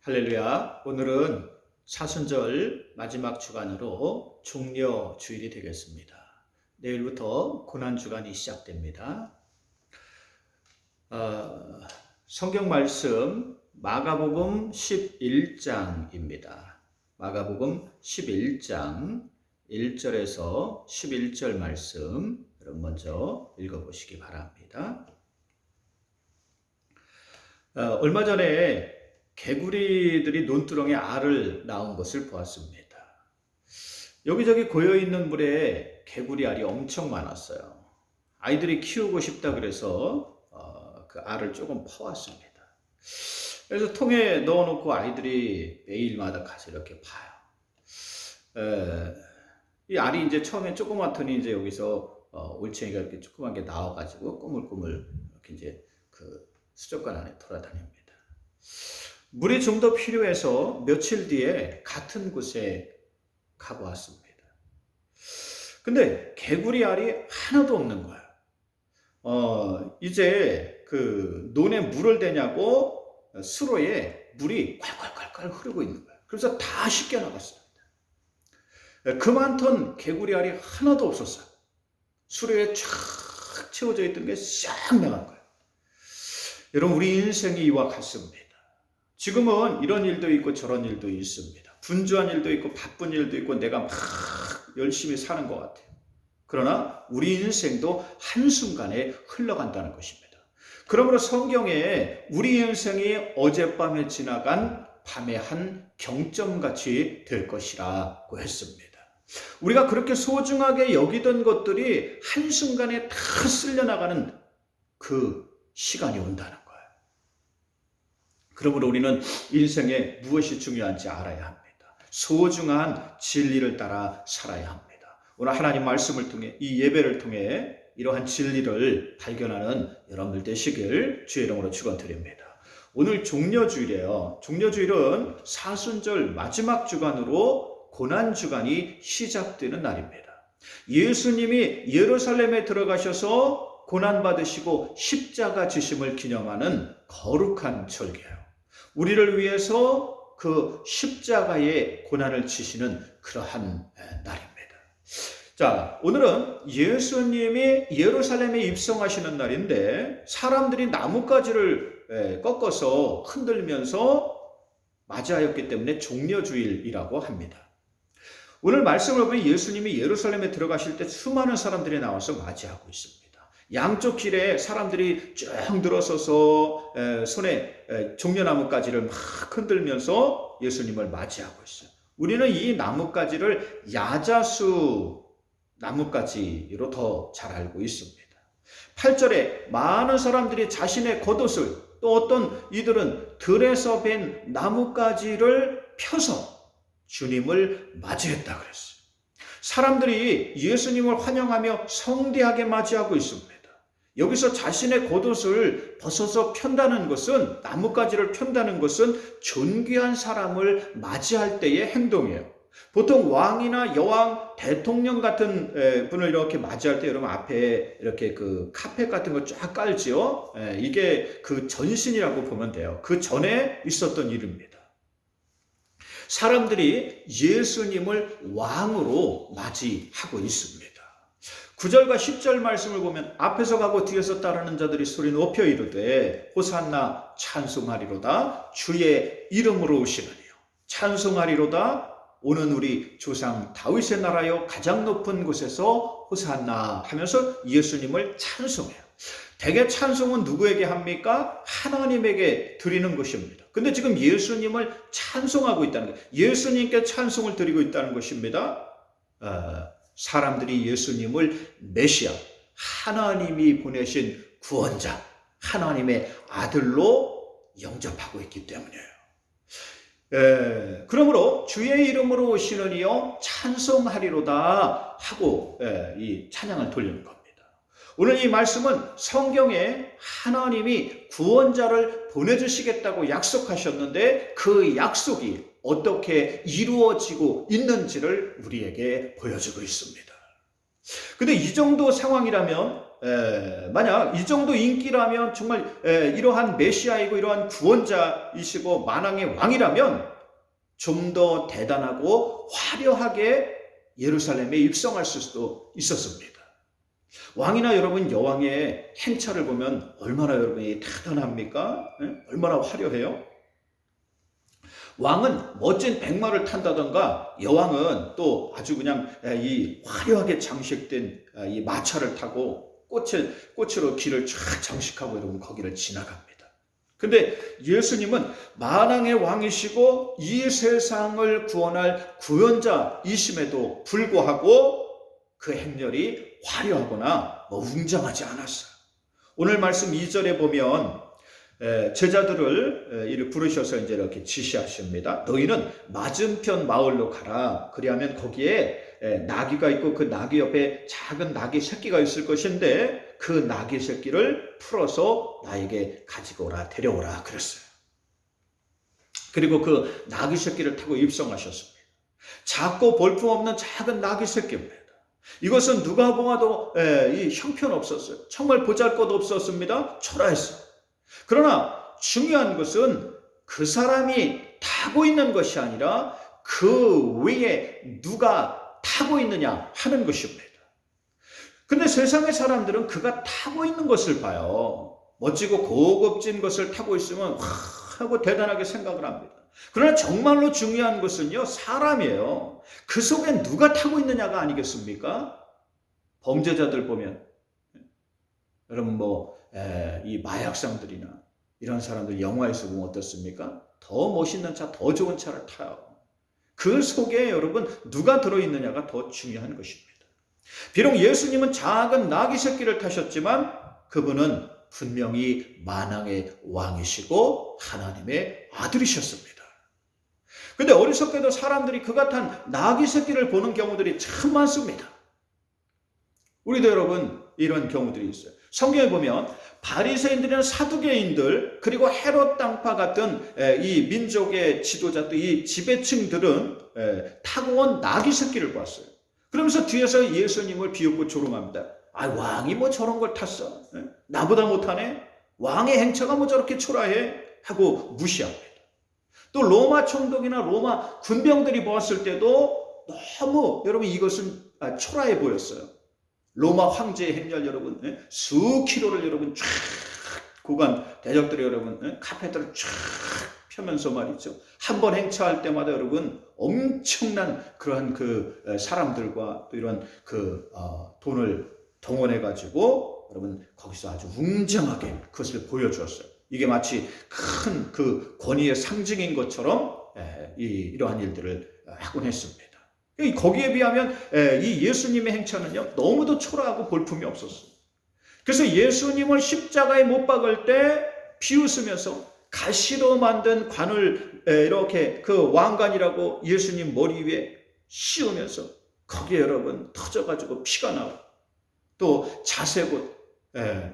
할렐루야. 오늘은 사순절 마지막 주간으로 종려 주일이 되겠습니다. 내일부터 고난 주간이 시작됩니다. 성경 말씀 마가복음 11장입니다. 마가복음 11장 1절에서 11절 말씀 여러분 먼저 읽어보시기 바랍니다. 얼마 전에 개구리들이 논두렁에 알을 낳은 것을 보았습니다. 여기저기 고여있는 물에 개구리 알이 엄청 많았어요. 아이들이 키우고 싶다 그래서 그 알을 조금 퍼왔습니다. 그래서 통에 넣어놓고 아이들이 매일마다 가서 이렇게 파요. 이 알이 이제 처음에 조그맣더니 이제 여기서 올챙이가 이렇게 조그만 게 나와가지고 꾸물꾸물 이렇게 이제 그 수족관 안에 돌아다닙니다. 물이 좀 더 필요해서 며칠 뒤에 같은 곳에 가보았습니다. 근데 개구리 알이 하나도 없는 거야. 이제 그 논에 물을 대냐고 수로에 물이 콸콸콸콸 흐르고 있는 거야. 그래서 다 씻겨 나갔습니다. 그 많던 개구리 알이 하나도 없었어요. 수로에 쫙 채워져 있던 게 싹 나간 거예요. 여러분, 우리 인생이 이와 같습니다. 지금은 이런 일도 있고 저런 일도 있습니다. 분주한 일도 있고 바쁜 일도 있고 내가 막 열심히 사는 것 같아요. 그러나 우리 인생도 한순간에 흘러간다는 것입니다. 그러므로 성경에 우리 인생이 어젯밤에 지나간 밤의 한 경점같이 될 것이라고 했습니다. 우리가 그렇게 소중하게 여기던 것들이 한순간에 다 쓸려나가는 그 시간이 온다는 거예요. 그러므로 우리는 인생에 무엇이 중요한지 알아야 합니다. 소중한 진리를 따라 살아야 합니다. 오늘 하나님 말씀을 통해 이 예배를 통해 이러한 진리를 발견하는 여러분들 되시길 주의 이름으로 축원드립니다. 오늘 종려주일이에요. 종려주일은 사순절 마지막 주간으로 고난주간이 시작되는 날입니다. 예수님이 예루살렘에 들어가셔서 고난받으시고 십자가 지심을 기념하는 거룩한 절기예요. 우리를 위해서 그 십자가의 고난을 지시는 그러한 날입니다. 자, 오늘은 예수님이 예루살렘에 입성하시는 날인데 사람들이 나뭇가지를 꺾어서 흔들면서 맞이하였기 때문에 종려주일이라고 합니다. 오늘 말씀을 보면 예수님이 예루살렘에 들어가실 때 수많은 사람들이 나와서 맞이하고 있습니다. 양쪽 길에 사람들이 쭉 들어서서 손에 종려나뭇가지를 막 흔들면서 예수님을 맞이하고 있어요. 우리는 이 나뭇가지를 야자수 나뭇가지로 더 잘 알고 있습니다. 8절에 많은 사람들이 자신의 겉옷을 또 어떤 이들은 들에서 벤 나뭇가지를 펴서 주님을 맞이했다 그랬어요. 사람들이 예수님을 환영하며 성대하게 맞이하고 있습니다. 여기서 자신의 겉옷을 벗어서 편다는 것은, 나뭇가지를 편다는 것은 존귀한 사람을 맞이할 때의 행동이에요. 보통 왕이나 여왕, 대통령 같은 분을 이렇게 맞이할 때 여러분 앞에 이렇게 그 카펫 같은 거 쫙 깔지요. 이게 그 전신이라고 보면 돼요. 그 전에 있었던 일입니다. 사람들이 예수님을 왕으로 맞이하고 있습니다. 9절과 10절 말씀을 보면 앞에서 가고 뒤에서 따르는 자들이 소리 높여 이르되 호산나 찬송하리로다 주의 이름으로 오시느니요 찬송하리로다 오는 우리 조상 다윗의 나라여 가장 높은 곳에서 호산나 하면서 예수님을 찬송해요. 대개 찬송은 누구에게 합니까? 하나님에게 드리는 것입니다. 근데 지금 예수님을 찬송하고 있다는 거예요. 예수님께 찬송을 드리고 있다는 것입니다. 사람들이 예수님을 메시아, 하나님이 보내신 구원자, 하나님의 아들로 영접하고 있기 때문이에요. 그러므로 주의 이름으로 오시는 이여 찬송하리로다 하고 이 찬양을 돌리는 겁니다. 오늘 이 말씀은 성경에 하나님이 구원자를 보내주시겠다고 약속하셨는데 그 약속이 어떻게 이루어지고 있는지를 우리에게 보여주고 있습니다. 근데 이 정도 상황이라면 만약 이 정도 인기라면 정말 이러한 메시아이고 이러한 구원자이시고 만왕의 왕이라면 좀 더 대단하고 화려하게 예루살렘에 입성할 수도 있었습니다. 왕이나 여러분 여왕의 행차를 보면 얼마나 여러분이 대단합니까? 얼마나 화려해요? 왕은 멋진 백마를 탄다던가 여왕은 또 아주 그냥 이 화려하게 장식된 이 마차를 타고 꽃으로 길을 쫙 장식하고 여러분 거기를 지나갑니다. 근데 예수님은 만왕의 왕이시고 이 세상을 구원할 구원자이심에도 불구하고 그 행렬이 화려하거나 웅장하지 않았어요. 오늘 말씀 2절에 보면 제자들을 이렇게 부르셔서 이제 이렇게 지시하십니다. 너희는 맞은편 마을로 가라. 그리하면 거기에 나귀가 있고 그 나귀 옆에 작은 나귀 새끼가 있을 것인데 그 나귀 새끼를 풀어서 나에게 가지고 오라, 데려오라 그랬어요. 그리고 그 나귀 새끼를 타고 입성하셨습니다. 작고 볼품없는 작은 나귀 새끼입니다. 이것은 누가 보아도 이 형편없었어요. 정말 보잘것없었습니다. 초라했어요. 그러나 중요한 것은 그 사람이 타고 있는 것이 아니라 그 위에 누가 타고 있느냐 하는 것입니다. 근데 세상의 사람들은 그가 타고 있는 것을 봐요. 멋지고 고급진 것을 타고 있으면 와 하고 대단하게 생각을 합니다. 그러나 정말로 중요한 것은요, 사람이에요. 그 속에 누가 타고 있느냐가 아니겠습니까? 범죄자들 보면 여러분 이 마약상들이나 이런 사람들 영화에서 보면 어떻습니까? 더 멋있는 차, 더 좋은 차를 타요. 그 속에 여러분 누가 들어있느냐가 더 중요한 것입니다. 비록 예수님은 작은 나귀 새끼를 타셨지만 그분은 분명히 만왕의 왕이시고 하나님의 아들이셨습니다. 근데 어리석게도 사람들이 그가 탄 나귀 새끼를 보는 경우들이 참 많습니다. 우리도 여러분 이런 경우들이 있어요. 성경에 보면 바리새인들이나 사두개인들 그리고 헤롯 당파 같은 이 민족의 지도자들, 이 지배층들은 타고 온 나귀 새끼를 봤어요. 그러면서 뒤에서 예수님을 비웃고 조롱합니다. 아, 왕이 뭐 저런 걸 탔어? 나보다 못하네? 왕의 행차가 뭐 저렇게 초라해? 하고 무시합니다. 또 로마 총독이나 로마 군병들이 보았을 때도 너무 여러분 이것은 초라해 보였어요. 로마 황제의 행렬 여러분 수 킬로를 여러분 쫙 구간 대적들이 여러분 카페트를 쫙 펴면서 말이죠. 한 번 행차할 때마다 여러분 엄청난 그러한 그 사람들과 또 이런 그 돈을 동원해 가지고 여러분 거기서 아주 웅장하게 그것을 보여주었어요. 이게 마치 큰 그 권위의 상징인 것처럼 이러한 일들을 하곤 했습니다. 거기에 비하면 이 예수님의 행차는요 너무도 초라하고 볼품이 없었어요. 그래서 예수님을 십자가에 못 박을 때 비웃으면서 가시로 만든 관을 이렇게 그 왕관이라고 예수님 머리 위에 씌우면서 거기에 여러분 터져가지고 피가 나고 또 자색옷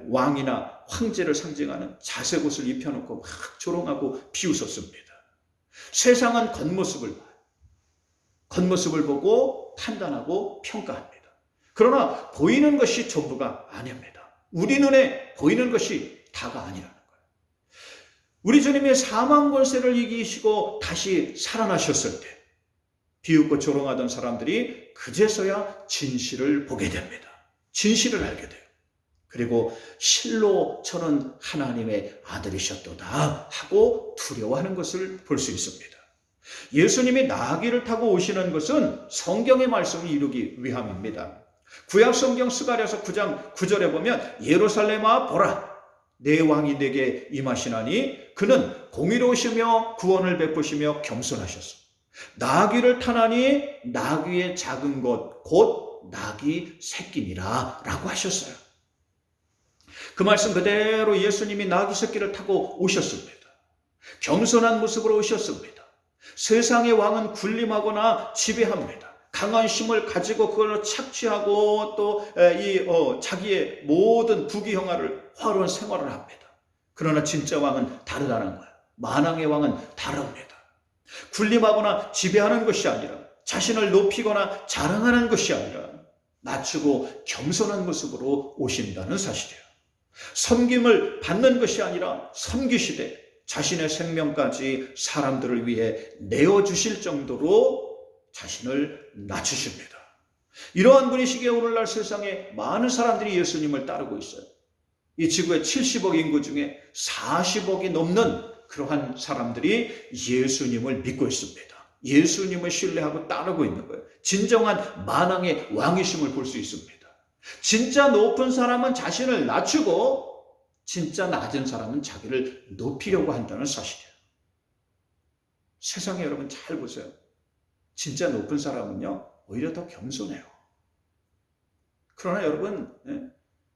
왕이나 황제를 상징하는 자색옷을 입혀놓고 막 조롱하고 비웃었습니다. 세상은 겉모습을 보고 판단하고 평가합니다. 그러나 보이는 것이 전부가 아닙니다. 우리 눈에 보이는 것이 다가 아니라는 거예요. 우리 주님의 사망 권세를 이기시고 다시 살아나셨을 때 비웃고 조롱하던 사람들이 그제서야 진실을 보게 됩니다. 진실을 알게 돼요. 그리고 실로 저는 하나님의 아들이셨도다 하고 두려워하는 것을 볼 수 있습니다. 예수님이 나귀를 타고 오시는 것은 성경의 말씀을 이루기 위함입니다. 구약 성경 스가랴서 9장 9절에 보면 예루살렘아 보라 내 왕이 내게 임하시나니 그는 공의로우시며 구원을 베푸시며 겸손하셨소. 나귀를 타나니 나귀의 작은 것 곧 나귀 새끼니라 라고 하셨어요. 그 말씀 그대로 예수님이 나귀 새끼를 타고 오셨습니다. 겸손한 모습으로 오셨습니다. 세상의 왕은 군림하거나 지배합니다. 강한 힘을 가지고 그걸 착취하고 또 자기의 모든 부귀영화를 화려한 생활을 합니다. 그러나 진짜 왕은 다르다는 거예요. 만왕의 왕은 다릅니다. 군림하거나 지배하는 것이 아니라 자신을 높이거나 자랑하는 것이 아니라 낮추고 겸손한 모습으로 오신다는 사실이에요. 섬김을 받는 것이 아니라 섬기시되 자신의 생명까지 사람들을 위해 내어주실 정도로 자신을 낮추십니다. 이러한 분이시기에 오늘날 세상에 많은 사람들이 예수님을 따르고 있어요. 이 지구의 70억 인구 중에 40억이 넘는 그러한 사람들이 예수님을 믿고 있습니다. 예수님을 신뢰하고 따르고 있는 거예요. 진정한 만왕의 왕이심을 볼 수 있습니다. 진짜 높은 사람은 자신을 낮추고 진짜 낮은 사람은 자기를 높이려고 한다는 사실이에요. 세상에 여러분 잘 보세요. 진짜 높은 사람은요, 오히려 더 겸손해요. 그러나 여러분,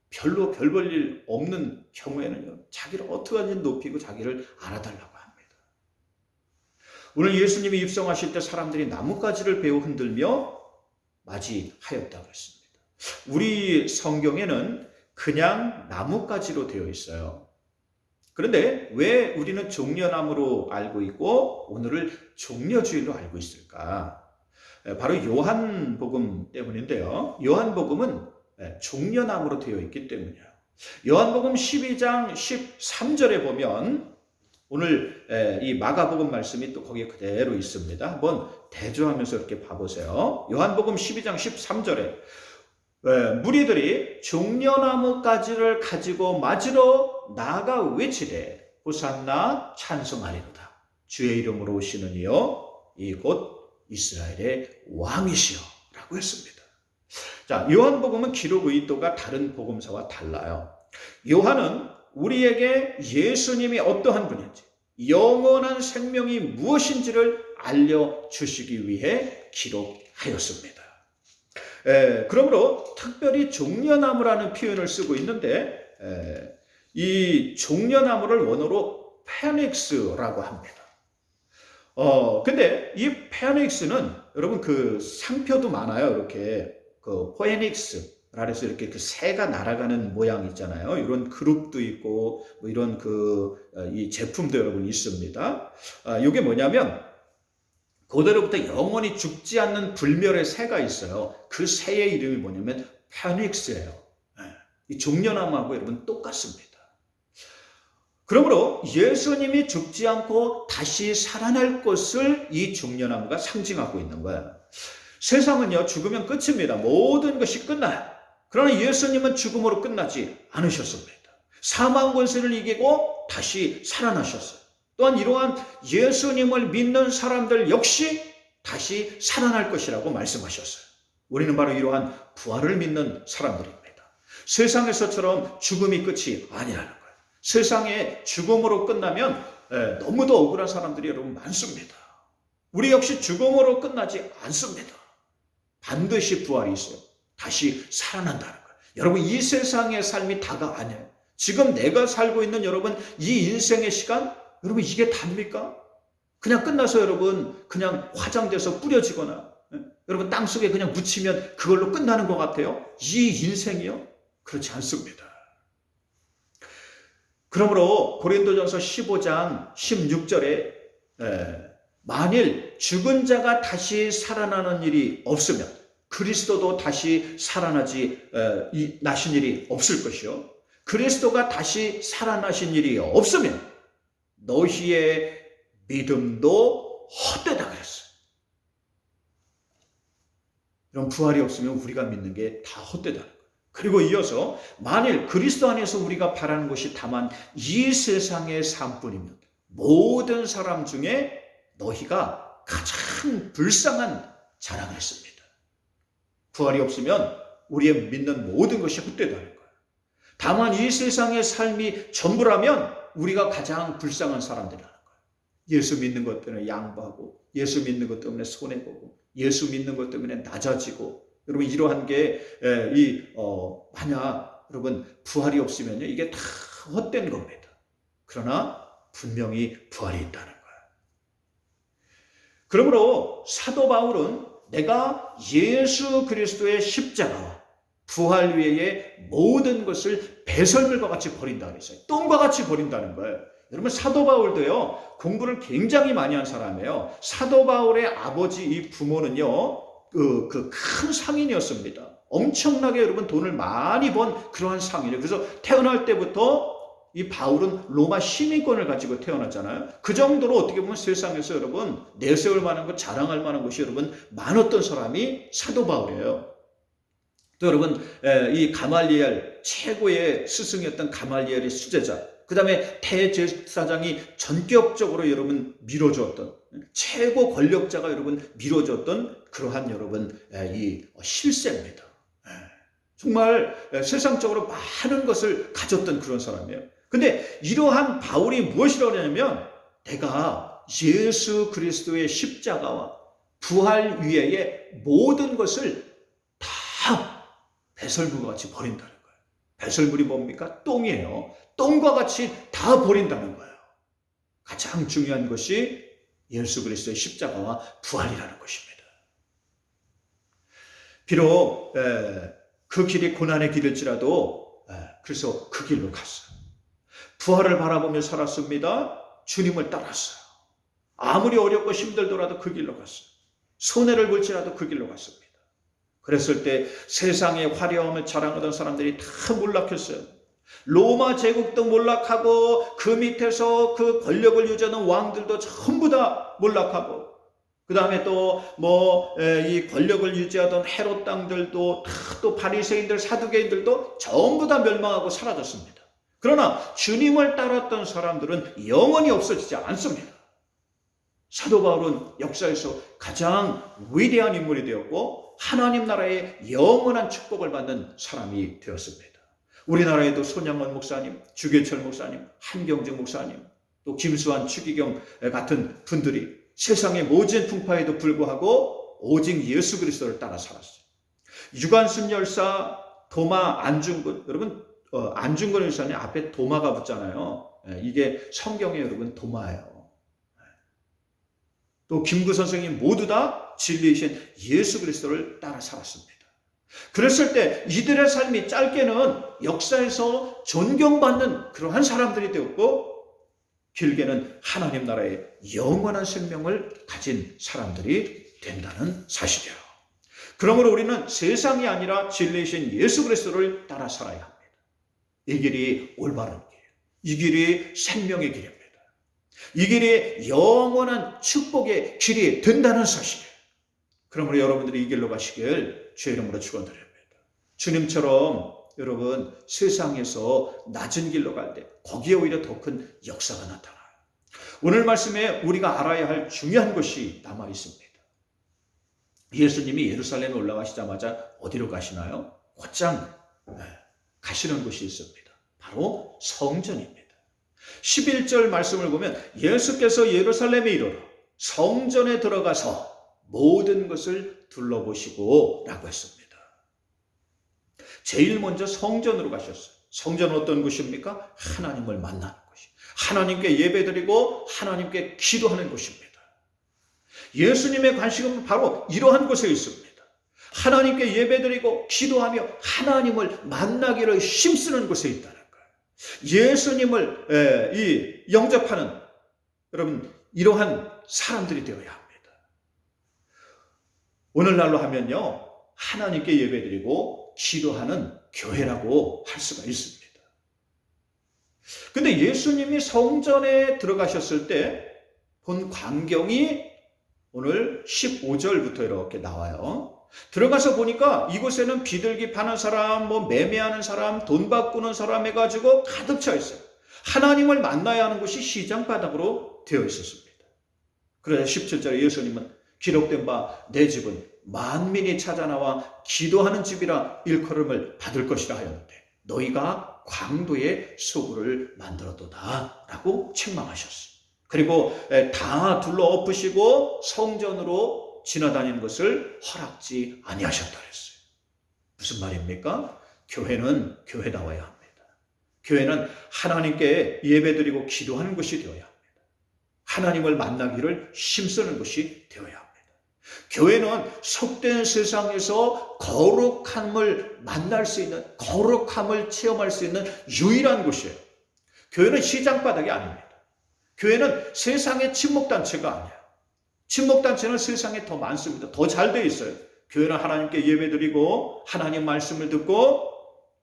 별로 별 볼 일 없는 경우에는요, 자기를 어떻게 하든지 높이고 자기를 알아달라고 합니다. 오늘 예수님이 입성하실 때 사람들이 나뭇가지를 베어 흔들며 맞이하였다고 했습니다. 우리 성경에는 그냥 나뭇가지로 되어 있어요. 그런데 왜 우리는 종려나무로 알고 있고 오늘을 종려주일로 알고 있을까? 바로 요한복음 때문인데요. 요한복음은 종려나무로 되어 있기 때문이에요. 요한복음 12장 13절에 보면 오늘 이 마가복음 말씀이 또 거기에 그대로 있습니다. 한번 대조하면서 이렇게 봐보세요. 요한복음 12장 13절에 무리들이 종려나무 가지를 가지고 맞으러 나아가 외치되 호산나 찬송하리로다. 주의 이름으로 오시는 이여 이 곧 이스라엘의 왕이시여 라고 했습니다. 자, 요한복음은 기록 의도가 다른 복음서와 달라요. 요한은 우리에게 예수님이 어떠한 분인지, 영원한 생명이 무엇인지를 알려주시기 위해 기록하였습니다. 그러므로 특별히 종려나무라는 표현을 쓰고 있는데 이 종려나무를 원어로 페닉스라고 합니다. 근데 이 페닉스는 여러분 그 상표도 많아요. 이렇게 그 포에닉스라 해서 이렇게 그 새가 날아가는 모양 있잖아요. 이런 그룹도 있고 뭐 이런 이 제품도 여러분 있습니다. 이게 뭐냐면 그대로부터 영원히 죽지 않는 불멸의 새가 있어요. 그 새의 이름이 뭐냐면 페닉스예요. 이 종려나무하고 여러분 똑같습니다. 그러므로 예수님이 죽지 않고 다시 살아날 것을 이 종려나무가 상징하고 있는 거예요. 세상은요, 죽으면 끝입니다. 모든 것이 끝나요. 그러나 예수님은 죽음으로 끝나지 않으셨습니다. 사망 권세를 이기고 다시 살아나셨어요. 또한 이러한 예수님을 믿는 사람들 역시 다시 살아날 것이라고 말씀하셨어요. 우리는 바로 이러한 부활을 믿는 사람들입니다. 세상에서처럼 죽음이 끝이 아니라는 거예요. 세상에 죽음으로 끝나면 너무도 억울한 사람들이 여러분 많습니다. 우리 역시 죽음으로 끝나지 않습니다. 반드시 부활이 있어요. 다시 살아난다는 거예요. 여러분, 이 세상의 삶이 다가 아니에요. 지금 내가 살고 있는 여러분 이 인생의 시간, 여러분 이게 답니까? 그냥 끝나서 여러분 그냥 화장돼서 뿌려지거나 여러분 땅속에 그냥 묻히면 그걸로 끝나는 것 같아요? 이 인생이요? 그렇지 않습니다. 그러므로 고린도전서 15장 16절에 만일 죽은 자가 다시 살아나는 일이 없으면 그리스도도 다시 나신 일이 없을 것이요. 그리스도가 다시 살아나신 일이 없으면 너희의 믿음도 헛되다 그랬어요. 이런 부활이 없으면 우리가 믿는 게 다 헛되다는 거예요. 그리고 이어서 만일 그리스도 안에서 우리가 바라는 것이 다만 이 세상의 삶뿐이면 모든 사람 중에 너희가 가장 불쌍한 자랑을 했습니다. 부활이 없으면 우리의 믿는 모든 것이 헛되다는 거예요. 다만 이 세상의 삶이 전부라면 우리가 가장 불쌍한 사람들이라는 거예요. 예수 믿는 것 때문에 양보하고 예수 믿는 것 때문에 손해보고 예수 믿는 것 때문에 낮아지고 여러분 이러한 게 만약 여러분 부활이 없으면요 이게 다 헛된 겁니다. 그러나 분명히 부활이 있다는 거예요. 그러므로 사도 바울은 내가 예수 그리스도의 십자가와 부활 외에 모든 것을 배설물과 같이 버린다 그랬어요. 똥과 같이 버린다는 거예요. 여러분 사도 바울도요 공부를 굉장히 많이 한 사람이에요. 사도 바울의 아버지 이 부모는요 그 큰 상인이었습니다. 엄청나게 여러분 돈을 많이 번 그러한 상이에요. 그래서 태어날 때부터 이 바울은 로마 시민권을 가지고 태어났잖아요. 그 정도로 어떻게 보면 세상에서 여러분 내세울 만한 것, 자랑할 만한 것이 여러분 많았던 사람이 사도 바울이에요. 또 여러분 이 가말리엘, 최고의 스승이었던 가말리엘의 수제자, 그 다음에 대제사장이 전격적으로 여러분 밀어주었던 최고 권력자가 여러분 밀어줬던 그러한 여러분 이 실세입니다. 정말 세상적으로 많은 것을 가졌던 그런 사람이에요. 근데 이러한 바울이 무엇이라고 하냐면 내가 예수 그리스도의 십자가와 부활 위에 모든 것을 다 배설물과 같이 버린다는 거예요. 배설물이 뭡니까? 똥이에요. 똥과 같이 다 버린다는 거예요. 가장 중요한 것이 예수 그리스도의 십자가와 부활이라는 것입니다. 비록 그 길이 고난의 길일지라도 그래서 그 길로 갔어요. 부활을 바라보며 살았습니다. 주님을 따랐어요. 아무리 어렵고 힘들더라도 그 길로 갔어요. 손해를 볼지라도 그 길로 갔습니다. 그랬을 때 세상의 화려함을 자랑하던 사람들이 다 몰락했어요. 로마 제국도 몰락하고 그 밑에서 그 권력을 유지하는 왕들도 전부 다 몰락하고 그 다음에 또 이 권력을 유지하던 헤롯 땅들도 또 바리새인들, 사두개인들도 전부 다 멸망하고 사라졌습니다. 그러나 주님을 따랐던 사람들은 영원히 없어지지 않습니다. 사도 바울은 역사에서 가장 위대한 인물이 되었고 하나님 나라의 영원한 축복을 받는 사람이 되었습니다. 우리나라에도 손양원 목사님, 주계철 목사님, 한경직 목사님, 또 김수환, 추기경 같은 분들이 세상의 모진 풍파에도 불구하고 오직 예수 그리스도를 따라 살았어요. 유관순 열사, 도마, 안중근, 여러분 안중근 열사님 앞에 도마가 붙잖아요. 이게 성경에 여러분 도마예요. 또 김구 선생님 모두 다 진리이신 예수 그리스도를 따라 살았습니다. 그랬을 때 이들의 삶이 짧게는 역사에서 존경받는 그러한 사람들이 되었고 길게는 하나님 나라의 영원한 생명을 가진 사람들이 된다는 사실이에요. 그러므로 우리는 세상이 아니라 진리이신 예수 그리스도를 따라 살아야 합니다. 이 길이 올바른 길이에요. 이 길이 생명의 길입니다. 이 길이 영원한 축복의 길이 된다는 사실이에요. 그러므로 여러분들이 이 길로 가시길 주의 이름으로 축원드립니다. 주님처럼 여러분 세상에서 낮은 길로 갈 때 거기에 오히려 더 큰 역사가 나타나요. 오늘 말씀에 우리가 알아야 할 중요한 것이 남아 있습니다. 예수님이 예루살렘에 올라가시자마자 어디로 가시나요? 곧장 가시는 곳이 있습니다. 바로 성전입니다. 11절 말씀을 보면 예수께서 예루살렘에 이르러 성전에 들어가서 모든 것을 둘러보시고 라고 했습니다. 제일 먼저 성전으로 가셨어요. 성전은 어떤 곳입니까? 하나님을 만나는 곳이. 하나님께 예배드리고 하나님께 기도하는 곳입니다. 예수님의 관심은 바로 이러한 곳에 있습니다. 하나님께 예배드리고 기도하며 하나님을 만나기를 힘쓰는 곳에 있다는 거예요. 예수님을 영접하는 여러분 이러한 사람들이 되어야 합니다. 오늘날로 하면요 하나님께 예배드리고 기도하는 교회라고 할 수가 있습니다. 근데 예수님이 성전에 들어가셨을 때 본 광경이 오늘 15절부터 이렇게 나와요. 들어가서 보니까 이곳에는 비둘기 파는 사람, 매매하는 사람, 돈 바꾸는 사람 해가지고 가득 차 있어요. 하나님을 만나야 하는 곳이 시장 바닥으로 되어 있었습니다. 그래서 17절에 예수님은 기록된 바 내 집은 만민이 찾아나와 기도하는 집이라 일컬음을 받을 것이라 하였는데 너희가 광도에 소굴을 만들었도다 라고 책망하셨어요. 그리고 다 둘러 엎으시고 성전으로 지나다니는 것을 허락지 아니하셨다 그랬어요. 무슨 말입니까? 교회는 교회다워야 합니다. 교회는 하나님께 예배드리고 기도하는 것이 되어야 합니다. 하나님을 만나기를 힘쓰는 것이 되어야 합니다. 교회는 속된 세상에서 거룩함을 만날 수 있는, 거룩함을 체험할 수 있는 유일한 곳이에요. 교회는 시장바닥이 아닙니다. 교회는 세상의 친목단체가 아니에요. 친목단체는 세상에 더 많습니다. 더 잘 돼 있어요. 교회는 하나님께 예배드리고 하나님 말씀을 듣고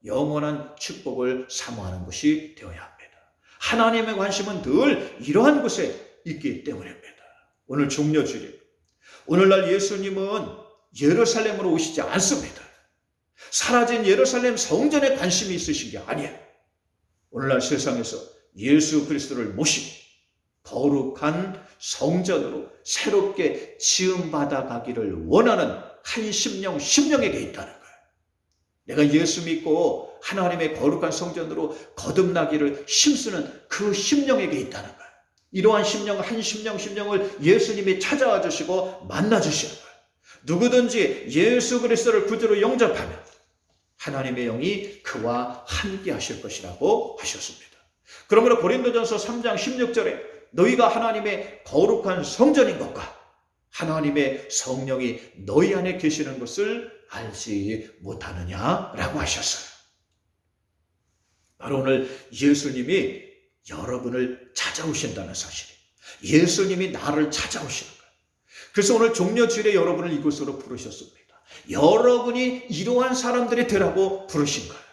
영원한 축복을 사모하는 것이 되어야 합니다. 하나님의 관심은 늘 이러한 곳에 있기 때문입니다. 오늘 종려주일, 오늘날 예수님은 예루살렘으로 오시지 않습니다. 사라진 예루살렘 성전에 관심이 있으신 게 아니에요. 오늘날 세상에서 예수 그리스도를 모시고 거룩한 성전으로 새롭게 지음받아 가기를 원하는 한 심령에게 있다는 거예요. 내가 예수 믿고 하나님의 거룩한 성전으로 거듭나기를 힘쓰는 그 심령에게 있다는 거예요. 이러한 심령, 한 심령을 예수님이 찾아와 주시고 만나 주시는 거예요. 누구든지 예수 그리스도를 구주로 영접하면 하나님의 영이 그와 함께 하실 것이라고 하셨습니다. 그러므로 고린도전서 3장 16절에 너희가 하나님의 거룩한 성전인 것과 하나님의 성령이 너희 안에 계시는 것을 알지 못하느냐라고 하셨어요. 바로 오늘 예수님이 여러분을 찾아오신다는 사실이에요. 예수님이 나를 찾아오시는 거예요. 그래서 오늘 종려주일에 여러분을 이곳으로 부르셨습니다. 여러분이 이러한 사람들이 되라고 부르신 거예요.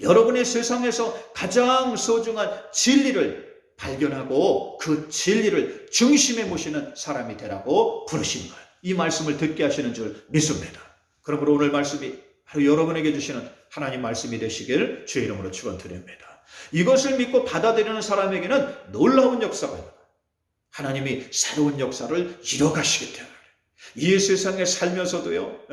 여러분의 세상에서 가장 소중한 진리를 발견하고 그 진리를 중심에 모시는 사람이 되라고 부르신 거예요. 이 말씀을 듣게 하시는 줄 믿습니다. 그러므로 오늘 말씀이 바로 여러분에게 주시는 하나님 말씀이 되시길 주의 이름으로 축원드립니다. 이것을 믿고 받아들이는 사람에게는 놀라운 역사가 일어나요. 하나님이 새로운 역사를 이뤄가시기 때문에 이 세상에 살면서도요,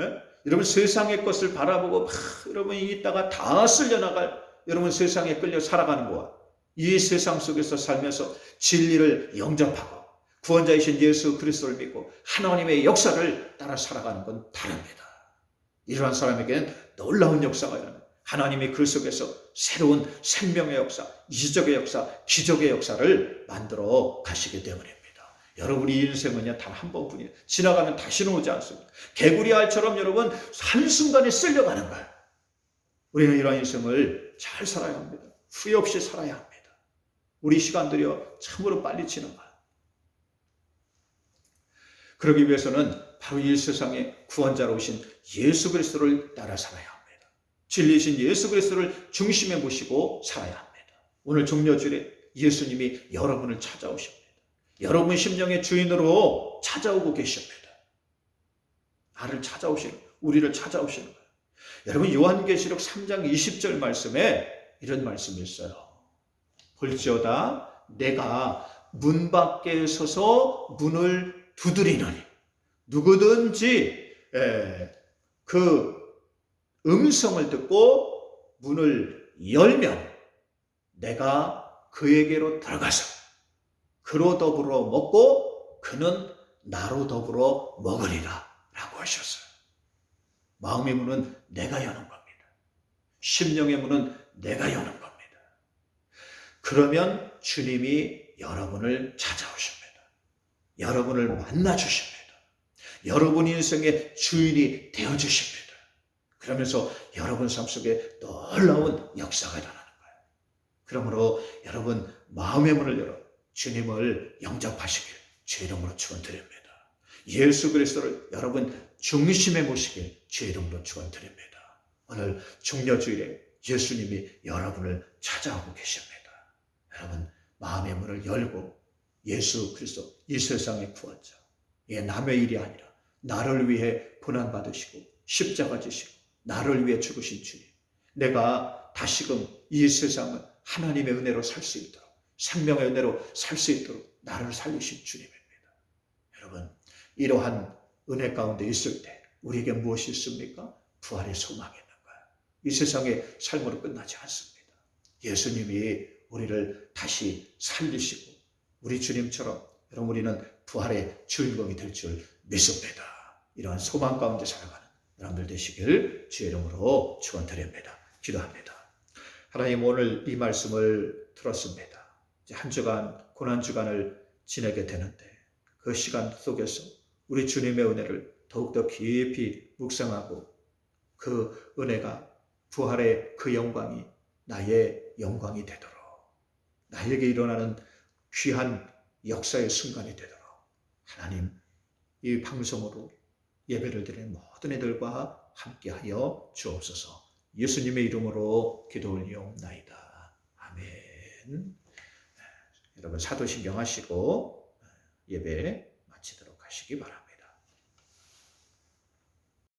여러분 세상의 것을 바라보고 여러분이 있다가 다 쓸려나갈 여러분 세상에 끌려 살아가는 거와 이 세상 속에서 살면서 진리를 영접하고 구원자이신 예수 그리스도를 믿고 하나님의 역사를 따라 살아가는 건 다릅니다. 이러한 사람에게는 놀라운 역사가 일어나요. 하나님이 그 속에서 새로운 생명의 역사, 이적의 역사, 기적의 역사를 만들어 가시기 때문입니다. 여러분의 인생은요, 단 한 번뿐이에요. 지나가면 다시는 오지 않습니다. 개구리 알처럼 여러분 한순간에 쓸려가는 거예요. 우리는 이러한 인생을 잘 살아야 합니다. 후회 없이 살아야 합니다. 우리 시간들이요, 참으로 빨리 지나가요. 그러기 위해서는 바로 이 세상에 구원자로 오신 예수 그리스도를 따라 살아야 합니다. 진리이신 예수 그리스도를 중심에 모시고 살아야 합니다. 오늘 종려주일에 예수님이 여러분을 찾아오십니다. 여러분 심령의 주인으로 찾아오고 계십니다. 나를 찾아오시는, 우리를 찾아오시는 거예요. 여러분 요한계시록 3장 20절 말씀에 이런 말씀이 있어요. 볼지어다 내가 문 밖에 서서 문을 두드리노니 누구든지 그 음성을 듣고 문을 열면 내가 그에게로 들어가서 그로 더불어 먹고 그는 나로 더불어 먹으리라 라고 하셨어요. 마음의 문은 내가 여는 겁니다. 심령의 문은 내가 여는 겁니다. 그러면 주님이 여러분을 찾아오십니다. 여러분을 만나주십니다. 여러분 인생의 주인이 되어주십니다. 그러면서 여러분 삶 속에 놀라운 역사가 일어나는 거예요. 그러므로 여러분 마음의 문을 열어 주님을 영접하시길 주의 이름으로 축원드립니다. 예수 그리스도를 여러분 중심에 모시길 주의 이름으로 축원드립니다. 오늘 종려주일에 예수님이 여러분을 찾아오고 계십니다. 여러분 마음의 문을 열고 예수 그리스도 이 세상의 구원자, 남의 일이 아니라 나를 위해 고난받으시고 십자가 지시고 나를 위해 죽으신 주님, 내가 다시금 이 세상을 하나님의 은혜로 살 수 있도록 생명의 은혜로 살 수 있도록 나를 살리신 주님입니다. 여러분 이러한 은혜 가운데 있을 때 우리에게 무엇이 있습니까? 부활의 소망이 있는 거예요. 이 세상의 삶으로 끝나지 않습니다. 예수님이 우리를 다시 살리시고 우리 주님처럼 여러분 우리는 부활의 주인공이 될 줄 믿습니다. 이러한 소망 가운데 살아가는 여러분들 되시길 주의 이름으로 축원드립니다. 기도합니다. 하나님 오늘 이 말씀을 들었습니다. 이제 한 주간 고난 주간을 지내게 되는데 그 시간 속에서 우리 주님의 은혜를 더욱더 깊이 묵상하고 그 은혜가 부활의 그 영광이 나의 영광이 되도록 나에게 일어나는 귀한 역사의 순간이 되도록 하나님 이 방송으로 예배를 드리는 모든 이들과 함께하여 주옵소서. 예수님의 이름으로 기도 올리옵나이다. 아멘. 여러분 사도신경 하시고 예배 마치도록 하시기 바랍니다.